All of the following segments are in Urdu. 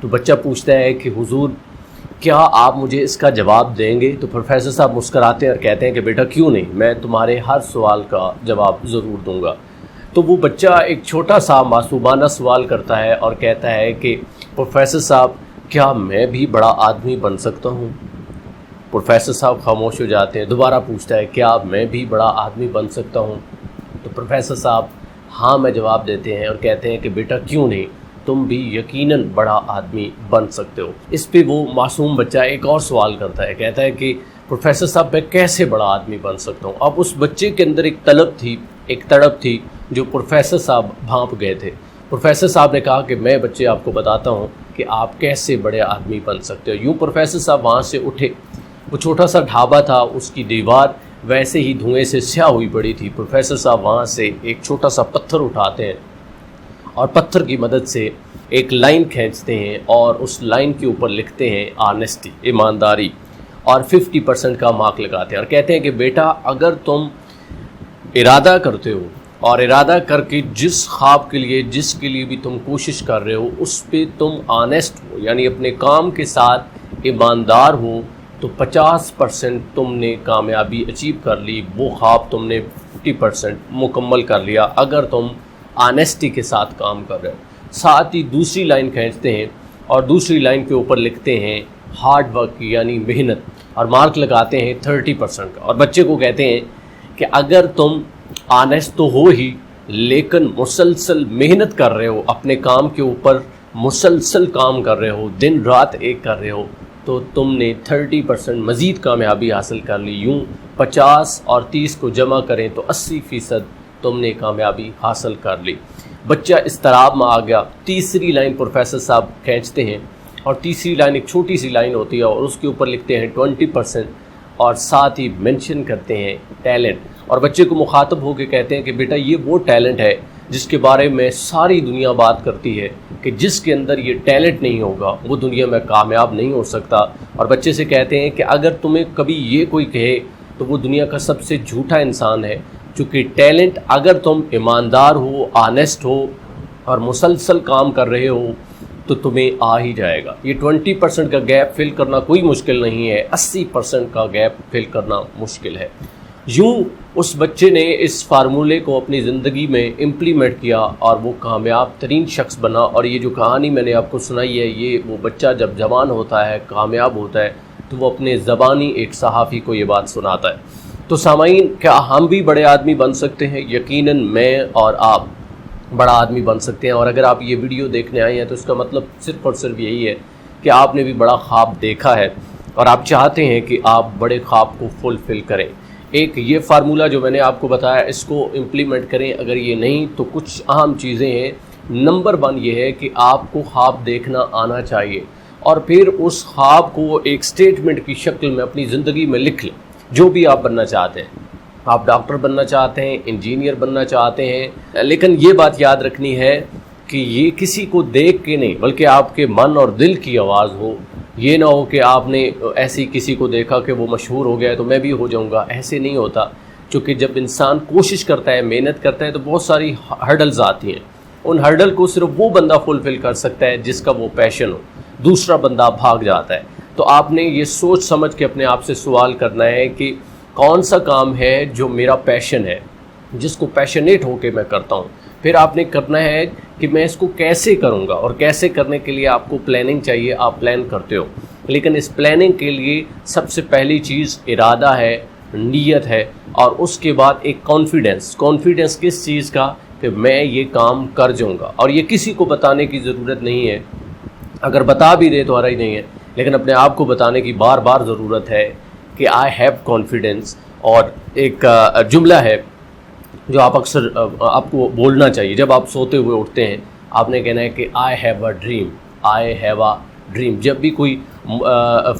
تو بچہ پوچھتا ہے کہ حضور کیا آپ مجھے اس کا جواب دیں گے؟ تو پروفیسر صاحب مسکراتے ہیں اور کہتے ہیں کہ بیٹا کیوں نہیں، میں تمہارے ہر سوال کا جواب ضرور دوں گا۔ تو وہ بچہ ایک چھوٹا سا معصومانہ سوال کرتا ہے اور کہتا ہے کہ پروفیسر صاحب کیا میں بھی بڑا آدمی بن سکتا ہوں؟ پروفیسر صاحب خاموش ہو جاتے ہیں۔ دوبارہ پوچھتا ہے کیا میں بھی بڑا آدمی بن سکتا ہوں؟ تو پروفیسر صاحب ہاں میں جواب دیتے ہیں اور کہتے ہیں کہ بیٹا کیوں نہیں، تم بھی یقیناً بڑا آدمی بن سکتے ہو۔ اس پہ وہ معصوم بچہ ایک اور سوال کرتا ہے، کہتا ہے کہ پروفیسر صاحب میں کیسے بڑا آدمی بن سکتا ہوں؟ اب اس بچے کے اندر ایک تڑپ تھی جو پروفیسر صاحب بھانپ گئے تھے۔ پروفیسر صاحب نے کہا کہ میں بچے آپ کو بتاتا ہوں کہ آپ کیسے بڑے آدمی بن سکتے ہو۔ یوں پروفیسر صاحب وہاں سے اٹھے، وہ چھوٹا سا ڈھابا تھا، اس کی دیوار ویسے ہی دھوئیں سے سیاہ ہوئی پڑی تھی۔ پروفیسر صاحب وہاں سے ایک چھوٹا سا پتھر اٹھاتے ہیں اور پتھر کی مدد سے ایک لائن کھینچتے ہیں اور اس لائن کے اوپر لکھتے ہیں آنیسٹی، ایمانداری، اور 50% کا مارک لگاتے ہیں اور کہتے ہیں کہ بیٹا اگر تم ارادہ کرتے ہو اور ارادہ کر کے جس خواب کے لیے جس کے لیے بھی تم کوشش کر رہے ہو اس پہ تم آنیسٹ ہو، یعنی اپنے کام کے ساتھ ایماندار ہو، تو 50% تم نے کامیابی اچیو کر لی، وہ خواب تم نے 50% مکمل کر لیا اگر تم آنیسٹی کے ساتھ کام کر رہے ہو۔ ساتھ ہی دوسری لائن کھینچتے ہیں اور دوسری لائن کے اوپر لکھتے ہیں ہارڈ ورک، یعنی محنت، اور مارک لگاتے ہیں 30% کا، اور بچے کو کہتے ہیں کہ اگر تم آنیسٹ تو ہو ہی لیکن مسلسل محنت کر رہے ہو، اپنے کام کے اوپر مسلسل کام کر رہے ہو، دن رات ایک کر رہے ہو، تو تم نے 30% مزید کامیابی حاصل کر لی۔ یوں 50 اور 30 کو جمع کریں تو 80% تم نے کامیابی حاصل کر لی۔ بچہ اضطراب میں آ گیا۔ تیسری لائن پروفیسر صاحب کھینچتے ہیں اور تیسری لائن ایک چھوٹی سی لائن ہوتی ہے اور اس کے اوپر لکھتے ہیں 20% اور ساتھ ہی مینشن کرتے ہیں ٹیلنٹ، اور بچے کو مخاطب ہو کے کہتے ہیں کہ بیٹا یہ وہ ٹیلنٹ ہے جس کے بارے میں ساری دنیا بات کرتی ہے کہ جس کے اندر یہ ٹیلنٹ نہیں ہوگا وہ دنیا میں کامیاب نہیں ہو سکتا۔ اور بچے سے کہتے ہیں کہ اگر تمہیں کبھی یہ کوئی کہے تو وہ دنیا کا سب سے جھوٹا انسان ہے، چونکہ ٹیلنٹ اگر تم ایماندار ہو، آنیسٹ ہو اور مسلسل کام کر رہے ہو تو تمہیں آ ہی جائے گا۔ یہ 20% کا گیپ فل کرنا کوئی مشکل نہیں ہے، 80% کا گیپ فل کرنا مشکل ہے۔ یوں اس بچے نے اس فارمولے کو اپنی زندگی میں امپلیمنٹ کیا اور وہ کامیاب ترین شخص بنا۔ اور یہ جو کہانی میں نے آپ کو سنائی ہے، یہ وہ بچہ جب جوان ہوتا ہے، کامیاب ہوتا ہے، تو وہ اپنے زبانی ایک صحافی کو یہ بات سناتا ہے۔ تو سامعین، کیا ہم بھی بڑے آدمی بن سکتے ہیں؟ یقیناً میں اور آپ بڑا آدمی بن سکتے ہیں۔ اور اگر آپ یہ ویڈیو دیکھنے آئے ہیں تو اس کا مطلب صرف اور صرف یہی ہے کہ آپ نے بھی بڑا خواب دیکھا ہے اور آپ چاہتے ہیں کہ آپ بڑے خواب کو فلفل کریں۔ ایک یہ فارمولہ جو میں نے آپ کو بتایا، اس کو امپلیمنٹ کریں۔ اگر یہ نہیں تو کچھ اہم چیزیں ہیں۔ نمبر 1 یہ ہے کہ آپ کو خواب دیکھنا آنا چاہیے اور پھر اس خواب کو ایک سٹیٹمنٹ کی شکل میں اپنی زندگی میں لکھ لیں۔ جو بھی آپ بننا چاہتے ہیں، آپ ڈاکٹر بننا چاہتے ہیں، انجینئر بننا چاہتے ہیں، لیکن یہ بات یاد رکھنی ہے کہ یہ کسی کو دیکھ کے نہیں بلکہ آپ کے من اور دل کی آواز ہو۔ یہ نہ ہو کہ آپ نے ایسی کسی کو دیکھا کہ وہ مشہور ہو گیا تو میں بھی ہو جاؤں گا، ایسے نہیں ہوتا۔ چونکہ جب انسان کوشش کرتا ہے، محنت کرتا ہے، تو بہت ساری ہرڈلز آتی ہیں۔ ان ہرڈل کو صرف وہ بندہ فلفل کر سکتا ہے جس کا وہ پیشن ہو، دوسرا بندہ بھاگ جاتا ہے۔ تو آپ نے یہ سوچ سمجھ کے اپنے آپ سے سوال کرنا ہے کہ کون سا کام ہے جو میرا پیشن ہے، جس کو پیشنیٹ ہو کے میں کرتا ہوں۔ پھر آپ نے کرنا ہے کہ میں اس کو کیسے کروں گا، اور کیسے کرنے کے لیے آپ کو پلاننگ چاہیے۔ آپ پلان کرتے ہو، لیکن اس پلاننگ کے لیے سب سے پہلی چیز ارادہ ہے، نیت ہے، اور اس کے بعد ایک کانفیڈنس کس چیز کا، کہ میں یہ کام کر جاؤں گا۔ اور یہ کسی کو بتانے کی ضرورت نہیں ہے، اگر بتا بھی دے تو حرج نہیں ہے، لیکن اپنے آپ کو بتانے کی بار بار ضرورت ہے کہ آئی ہیو کانفیڈنس۔ اور ایک جملہ ہے جو آپ اکثر آپ کو بولنا چاہیے جب آپ سوتے ہوئے اٹھتے ہیں۔ آپ نے کہنا ہے کہ I have a dream, I have a dream. جب بھی کوئی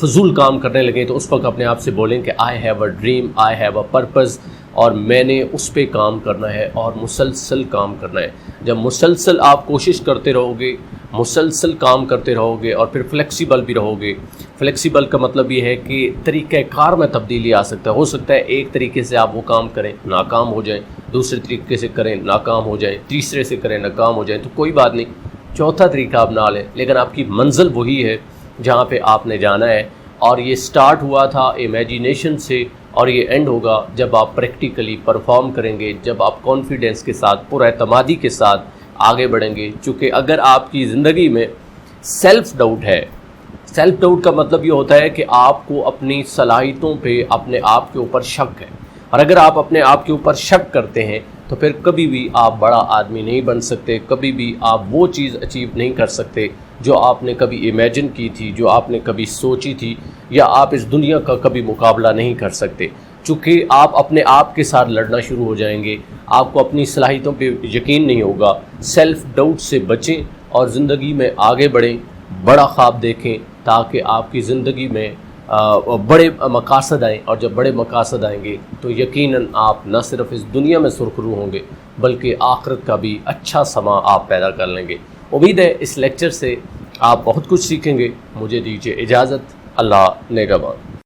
فضول کام کرنے لگیں تو اس وقت اپنے آپ سے بولیں کہ I have a dream, I have a purpose, اور میں نے اس پہ کام کرنا ہے اور مسلسل کام کرنا ہے۔ جب مسلسل آپ کوشش کرتے رہو گے، مسلسل کام کرتے رہو گے، اور پھر فلیکسیبل بھی رہو گے۔ فلیکسیبل کا مطلب یہ ہے کہ طریقہ کار میں تبدیلی آ سکتا ہے۔ ہو سکتا ہے ایک طریقے سے آپ وہ کام کریں، ناکام ہو جائیں، دوسرے طریقے سے کریں، ناکام ہو جائیں، تیسرے سے کریں، ناکام ہو جائیں، تو کوئی بات نہیں۔ چوتھا طریقہ اپنا لیں، لیکن آپ کی منزل وہی ہے جہاں پہ آپ نے جانا ہے، اور یہ سٹارٹ ہوا تھا امیجینیشن سے اور یہ اینڈ ہوگا جب آپ پریکٹیکلی پرفارم کریں گے، جب آپ کانفیڈنس کے ساتھ، پر اعتمادی کے ساتھ آگے بڑھیں گے۔ چونکہ اگر آپ کی زندگی میں سیلف ڈاؤٹ ہے، سیلف ڈاؤٹ کا مطلب یہ ہوتا ہے کہ آپ کو اپنی صلاحیتوں پہ اپنے آپ کے اوپر شک ہے، اور اگر آپ اپنے آپ کے اوپر شک کرتے ہیں تو پھر کبھی بھی آپ بڑا آدمی نہیں بن سکتے، کبھی بھی آپ وہ چیز اچیو نہیں کر سکتے جو آپ نے کبھی امیجن کی تھی، جو آپ نے کبھی سوچی تھی، یا آپ اس دنیا کا کبھی مقابلہ نہیں کر سکتے۔ چونکہ آپ اپنے آپ کے ساتھ لڑنا شروع ہو جائیں گے، آپ کو اپنی صلاحیتوں پہ یقین نہیں ہوگا۔ سیلف ڈاؤٹ سے بچیں اور زندگی میں آگے بڑھیں، بڑا خواب دیکھیں تاکہ آپ کی زندگی میں بڑے مقاصد آئیں، اور جب بڑے مقاصد آئیں گے تو یقیناً آپ نہ صرف اس دنیا میں سرخرو ہوں گے بلکہ آخرت کا بھی اچھا سما آپ پیدا کر لیں گے۔ امید ہے اس لیکچر سے آپ بہت کچھ سیکھیں گے۔ مجھے دیجیے اجازت، اللہ نگہبان۔